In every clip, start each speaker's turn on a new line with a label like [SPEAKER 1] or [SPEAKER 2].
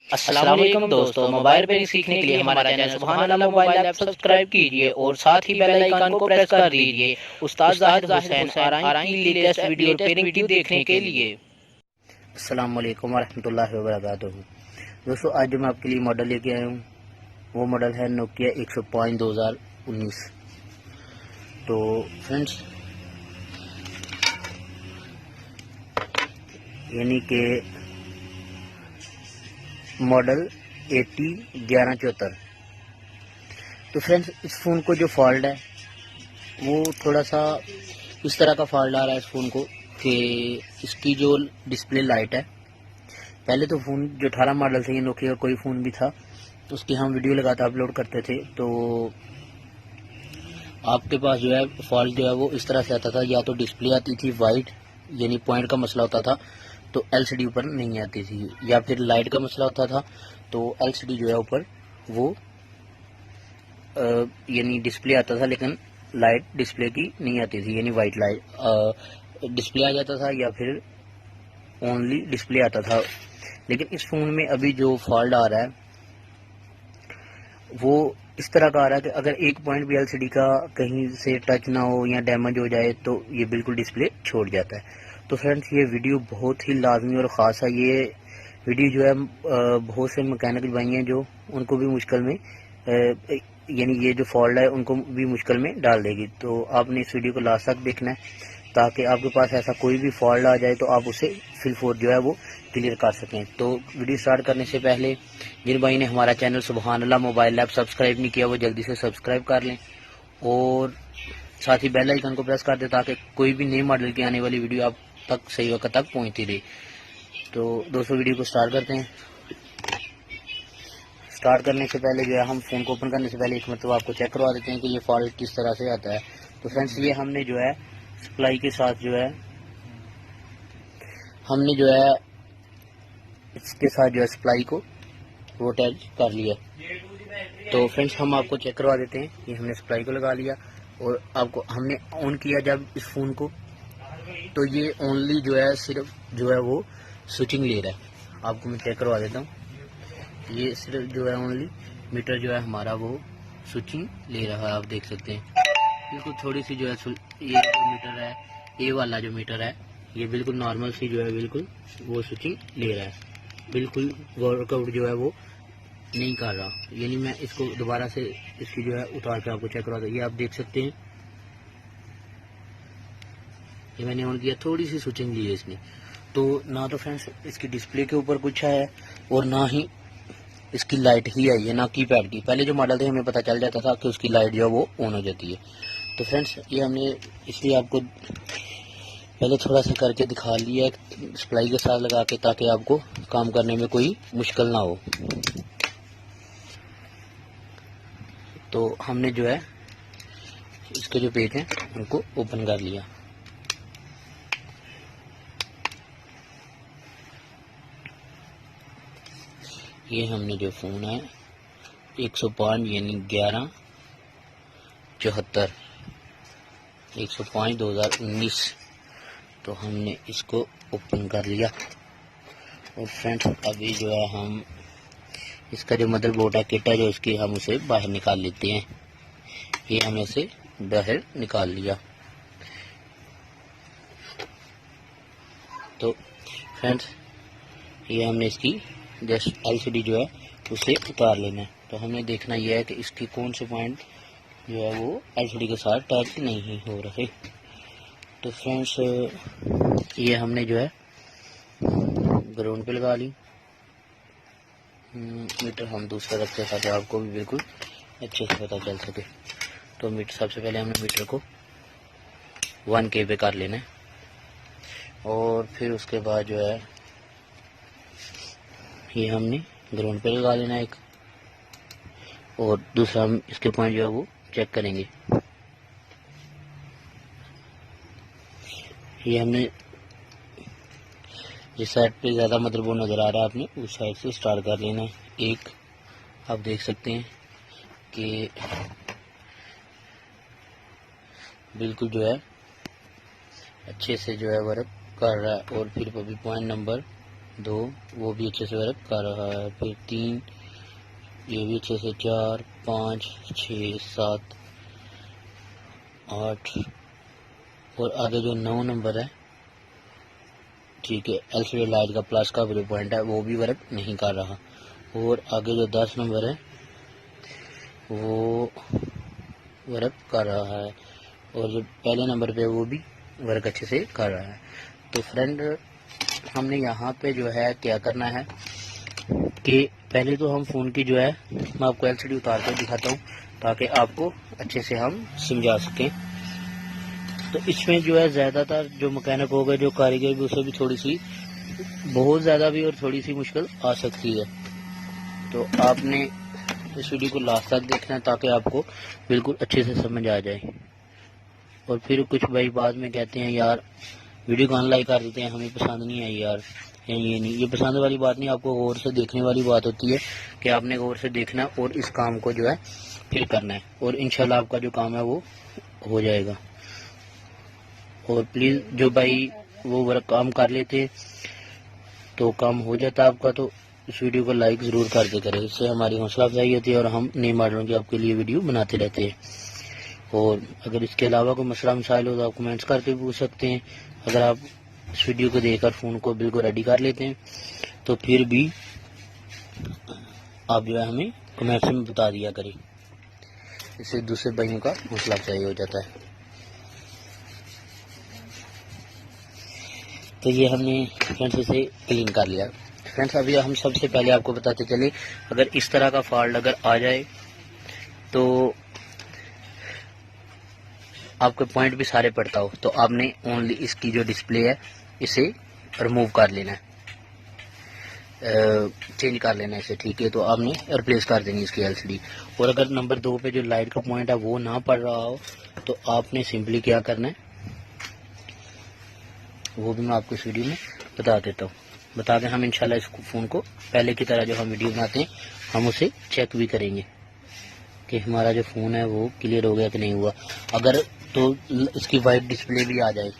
[SPEAKER 1] अस्सलाम वालेकुम दोस्तों, मोबाइल रिपेयरिंग सीखने के लिए हमारा चैनल सुभान अल्लाह मोबाइल ऐप सब्सक्राइब कीजिए और साथ ही बेल आइकन को प्रेस कर दीजिए उस्ताद जाहिद हुसैन आरआई की लेटेस्ट वीडियो रिपेयरिंग की देखने के लिए।
[SPEAKER 2] अस्सलाम वालेकुम वरहमतुल्लाहि वबरकातुहू। दोस्तों, आज जो मैं आपके लिए मॉडल लेके आया हूँ वो मॉडल है नोकिया 105 2019। तो फ्रेंड्स, यानी कि मॉडल 801174। तो फ्रेंड्स, इस फ़ोन को जो फॉल्ट है वो थोड़ा सा इस तरह का फॉल्ट आ रहा है इस फ़ोन को कि इसकी जो डिस्प्ले लाइट है, पहले तो फ़ोन जो 18 मॉडल थे, ये नोकिया का कोई फ़ोन भी था तो उसकी हम वीडियो लगातार अपलोड करते थे, तो आपके पास जो है फॉल्ट जो है वो इस तरह से आता था। या तो डिस्प्ले आती थी वाइट, यानी पॉइंट का मसला होता था तो एलसीडी ऊपर नहीं आती थी, या फिर लाइट का मसला होता था तो एलसीडी जो है ऊपर वो यानी डिस्प्ले आता था लेकिन लाइट डिस्प्ले की नहीं आती थी, यानी वाइट लाइट डिस्प्ले आ जाता था या फिर ओनली डिस्प्ले आता था। लेकिन इस फ़ोन में अभी जो फॉल्ट आ रहा है वो इस तरह का आ रहा है कि अगर एक पॉइंट भी एलसीडी का कहीं से टच ना हो या डैमेज हो जाए तो ये बिल्कुल डिस्प्ले छोड़ जाता है। तो फ्रेंड्स, ये वीडियो बहुत ही लाजमी और ख़ास है। ये वीडियो जो है बहुत से मैकेनिकल भाई हैं जो उनको भी मुश्किल में यानी ये जो फॉल्ट है उनको भी मुश्किल में डाल देगी। तो आपने इस वीडियो को लास्ट तक देखना है ताकि आपके पास ऐसा कोई भी फॉल्ट आ जाए तो आप उसे फिल जो है वो क्लियर कर सकें। तो वीडियो स्टार्ट करने से पहले जिन भाई ने हमारा चैनल सुभान अल्लाह मोबाइल ऐप सब्सक्राइब नहीं किया वो जल्दी से सब्सक्राइब कर लें और साथ ही बेल आइकन को प्रेस कर दें ताकि कोई भी नई मॉडल की आने वाली वीडियो आप तक सही वक्त तक पहुंचती रहे। तो दोस्तों, वीडियो को स्टार्ट करते हैं। स्टार्ट करने से पहले जो है हम फ़ोन को ओपन करने से पहले एक मतलब आपको चेक करवा देते हैं कि ये फॉल्ट किस तरह से आता है। तो फ्रेंड्स, ये हमने जो है सप्लाई के साथ जो है हमने जो है इसके साथ जो है सप्लाई को वो अटैच कर लिया। तो फ्रेंड्स, हम आपको चेक करवा देते हैं। ये हमने सप्लाई को लगा लिया और आपको हमने ऑन किया जब इस फ़ोन को, तो ये ओनली जो है सिर्फ जो है वो स्विचिंग ले रहा है। आपको मैं चेक करवा देता हूँ। ये सिर्फ जो है ओनली मीटर जो है हमारा वो स्विचिंग ले रहा है। आप देख सकते हैं बिल्कुल थोड़ी सी जो है ये जो मीटर है, ए वाला जो मीटर है, ये बिल्कुल नॉर्मल सी जो है बिल्कुल वो स्विचिंग ले रहा है। बिल्कुल वर्कआउट जो है वो नहीं कर रहा। यानी मैं इसको दोबारा से इसकी जो है उतार के आपको चेक करवा दूँ। ये आप देख सकते हैं, ये मैंने ऑन किया, थोड़ी सी स्विचिंग ली है इसने। तो ना तो फ्रेंड्स इसकी डिस्प्ले के ऊपर कुछ है और ना ही इसकी लाइट ही आई है, ना कीपैड की। पहले जो मॉडल थे हमें पता चल जाता था कि उसकी लाइट जो है वो ऑन हो जाती है। तो फ्रेंड्स, ये हमने इसलिए आपको पहले थोड़ा सा करके दिखा लिया सप्लाई के साथ लगा के, ताकि आपको काम करने में कोई मुश्किल ना हो। तो हमने जो है इसके जो पेज हैं उनको ओपन कर लिया। ये हमने जो फ़ोन है 105 यानी 1174 105 2019, तो हमने इसको ओपन कर लिया। और फ्रेंड्स, अभी जो है हम इसका जो मदरबोर्ड है, किट है जो इसकी, हम उसे बाहर निकाल लेते हैं। ये हमने इसे बाहर निकाल लिया। तो फ्रेंड्स, ये हमने इसकी जस्ट एलसीडी जो है उसे उतार लेना है। तो हमें देखना यह है कि इसकी कौन से पॉइंट जो है वो एलसीडी के साथ टच नहीं हो रहे। तो फ्रेंड्स, ये हमने जो है ग्राउंड पे लगा ली। मीटर हम दूसरा रखते हैं ताकि आपको भी बिल्कुल अच्छे से पता चल सके। तो मीटर, सबसे पहले हमने मीटर को 1K पे कर लेना है और फिर उसके बाद जो है ये हमने ग्राउंड पे लगा लेना एक, और दूसरा हम इसके पॉइंट जो है वो चेक करेंगे। ये हमने जिस साइड पे ज़्यादा मदरबोर्ड नज़र आ रहा है आपने उस साइड से स्टार्ट कर लेना है। एक आप देख सकते हैं कि बिल्कुल जो है अच्छे से जो है वर्क कर रहा है। और फिर अभी पॉइंट नंबर 2 वो भी अच्छे से वर्क कर रहा है, फिर 3 ये भी अच्छे से, 4 5 6 7 8 और आगे जो 9 नंबर है, ठीक है, एलसीडी लाइट का प्लस का व्यू पॉइंट है वो भी वर्क नहीं कर रहा। और आगे जो 10 नंबर है वो वर्क कर रहा है, और जो पहले नंबर पे वो भी वर्क अच्छे से कर रहा है। तो फ्रेंड हमने यहाँ पे जो है क्या करना है कि पहले तो हम फ़ोन की जो है, मैं आपको एलसीडी उतार कर दिखाता हूँ ताकि आपको अच्छे से हम समझा सकें। तो इसमें जो है ज़्यादातर जो मैकेनिक हो गए, जो कारीगर भी, उसे भी थोड़ी सी, बहुत ज़्यादा भी और थोड़ी सी मुश्किल आ सकती है। तो आपने इस वीडियो को लास्ट तक देखना है ताकि आपको बिल्कुल अच्छे से समझ आ जाए। और फिर कुछ भाई बाद में कहते हैं यार वीडियो को अनलाइक कर देते हैं, हमें पसंद नहीं आई यार, ये नहीं, ये पसंद वाली बात नहीं, आपको गौर से देखने वाली बात होती है कि आपने गौर से देखना और इस काम को जो है फिर करना है, और इंशाल्लाह आपका जो काम है वो हो जाएगा। और प्लीज़ जो भाई वो वर्क काम कर लेते तो काम हो जाता आपका, तो इस वीडियो को लाइक ज़रूर कर दे करें, इससे हमारी हौसला अफजाई होती है और हम नए मॉडलों की आपके लिए वीडियो बनाते रहते हैं। और अगर इसके अलावा कोई मसला मसाइल हो तो आप कमेंट्स करके पूछ सकते हैं। अगर आप इस वीडियो को देखकर फ़ोन को बिल्कुल रेडी कर लेते हैं तो फिर भी आप जो है हमें कमेंट्स में बता दिया करें, इससे दूसरे भाइयों का हौसला अफजाई हो जाता है। तो ये हमने फ्रेंड्स इसे क्लीन कर लिया। फ्रेंड्स अभी हम सबसे पहले आपको बताते चले, अगर इस तरह का फॉल्ट अगर आ जाए तो आपके पॉइंट भी सारे पड़ता हो तो आपने ओनली इसकी जो डिस्प्ले है इसे रिमूव कर लेना है, चेंज कर लेना है इसे, ठीक है। तो आपने रिप्लेस कर देनी इसकी एलसीडी। और अगर नंबर 2 पे जो लाइट का पॉइंट है वो ना पड़ रहा हो तो आपने सिंपली क्या करना है वो भी मैं आपको इस वीडियो में बता देता हूँ। बता दें हम इंशाल्लाह इस फ़ोन को पहले की तरह जो हम वीडियो बनाते हैं हम उसे चेक भी करेंगे कि हमारा जो फ़ोन है वो क्लियर हो गया कि नहीं हुआ। अगर तो इसकी वाइट डिस्प्ले भी आ जाए,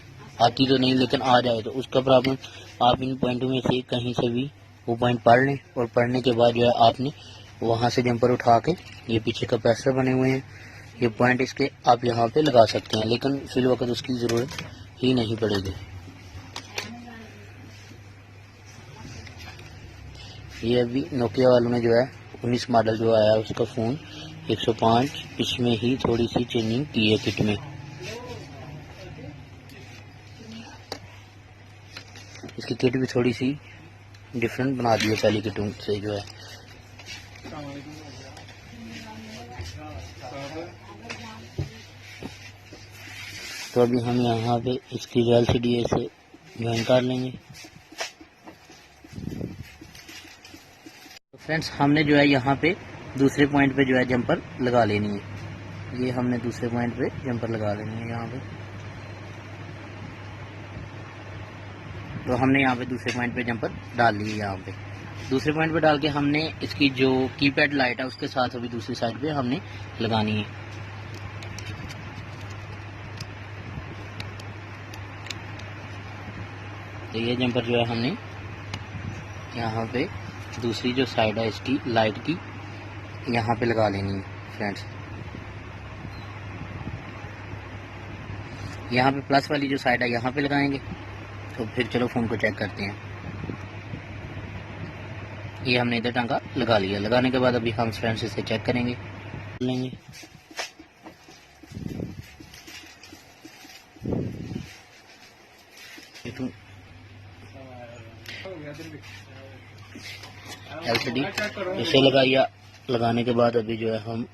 [SPEAKER 2] आती तो नहीं लेकिन आ जाए, तो उसका प्रॉब्लम आप इन पॉइंटों में से कहीं से भी वो पॉइंट पढ़ लें, और पढ़ने के बाद जो है आपने वहाँ से जंपर उठा के, ये पीछे कैपेसिटर बने हुए हैं, ये पॉइंट इसके आप यहाँ पे लगा सकते हैं, लेकिन फिल वक्त उसकी ज़रूरत ही नहीं पड़ेगी। ये अभी नोकिया वालों ने जो है 19 मॉडल जो आया है उसका फ़ोन 105 इसमें ही थोड़ी सी चेंजिंग की है किट में। इसकी किट भी थोड़ी सी डिफरेंट बना दी है पहली किटों से जो है। तो अभी हम यहाँ पे इसकी जो एलसीडी है इसे ज्वाइन कर लेंगे। तो फ्रेंड्स हमने जो है यहाँ पे दूसरे पॉइंट पे जो है जंपर लगा लेनी है, ये हमने दूसरे पॉइंट पे जंपर लगा लेनी है यहाँ पे। तो हमने यहाँ पे दूसरे पॉइंट पे जंपर डाल ली है। यहाँ पे दूसरे पॉइंट पे डाल के हमने इसकी जो कीपैड लाइट है उसके साथ अभी दूसरी साइड पे हमने लगानी है। तो ये जंपर जो है हमने यहाँ पे दूसरी जो साइड है इसकी लाइट की यहाँ पे लगा लेनी है फ्रेंड्स। यहाँ पे प्लस वाली जो साइड है यहाँ पे लगाएंगे। तो फिर चलो फ़ोन को चेक करते हैं। ये हमने इधर टांका लगा लिया। लगाने के बाद अभी हम फ्रेंड्स इसे चेक करेंगे लेंगे। एलसीडी इसे लगाया। लगाने के बाद अभी जो है हम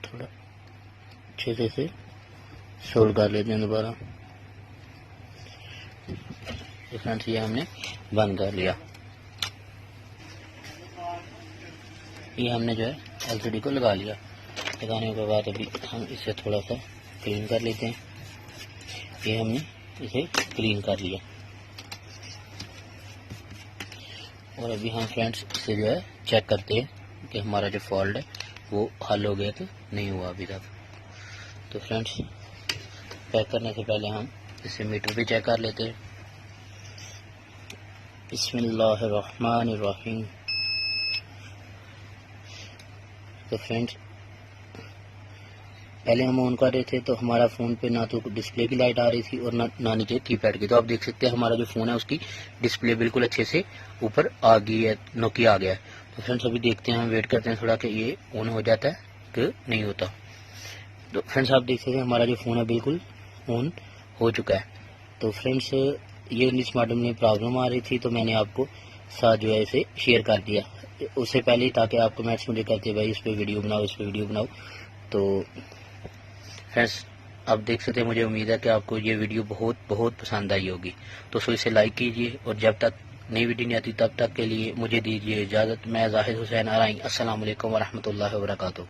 [SPEAKER 2] थोड़ा अच्छे से इसे सोल्ड कर लेते हैं दोबारा। फ्रेंड्स ये हमने बंद कर लिया। ये हमने जो है एलसीडी को लगा लिया। लगाने के बाद अभी हम इसे थोड़ा सा क्लीन कर लेते हैं। ये हमने इसे क्लीन कर लिया और अभी हम फ्रेंड्स इसे जो है चेक करते हैं कि हमारा जो फॉल्ट है वो हल हो गया कि नहीं हुआ अभी तक। तो फ्रेंड्स पैक करने से पहले हम इसे मीटर पे चेक कर लेते हैं। बिस्मिल्लाहिर्रहमानिर्रहीम। तो फ्रेंड्स, पहले हम ऑन कर रहे थे तो हमारा फ़ोन पे ना तो डिस्प्ले की लाइट आ रही थी और ना नीचे कीपैड की। तो आप देख सकते हैं हमारा जो फ़ोन है उसकी डिस्प्ले बिल्कुल अच्छे से ऊपर आ गई है, नोकिया आ गया है। तो फ्रेंड्स अभी देखते हैं, हम वेट करते हैं थोड़ा कि ये ऑन हो जाता है कि नहीं होता। तो फ्रेंड्स आप देख सकते हैं हमारा जो फ़ोन है बिल्कुल ऑन हो चुका है। तो फ्रेंड्स ये इस मॉडल में प्रॉब्लम आ रही थी तो मैंने आपको साथ जो है इसे शेयर कर दिया उससे पहले ही, ताकि आप कमेंट्स मुझे करते भाई इस पर वीडियो बनाओ, इस पर वीडियो बनाओ। तो फ्रेंड्स आप देख सकते हैं, मुझे उम्मीद है कि आपको ये वीडियो बहुत बहुत पसंद आई होगी। तो सो इसे लाइक कीजिए और जब तक नई वीडियो नहीं आती तब तक के लिए मुझे दीजिए इजाज़त। मैं जाहिद हुसैन आरई। अस्सलाम वालेकुम व रहमतुल्लाहि व बरकातुहू।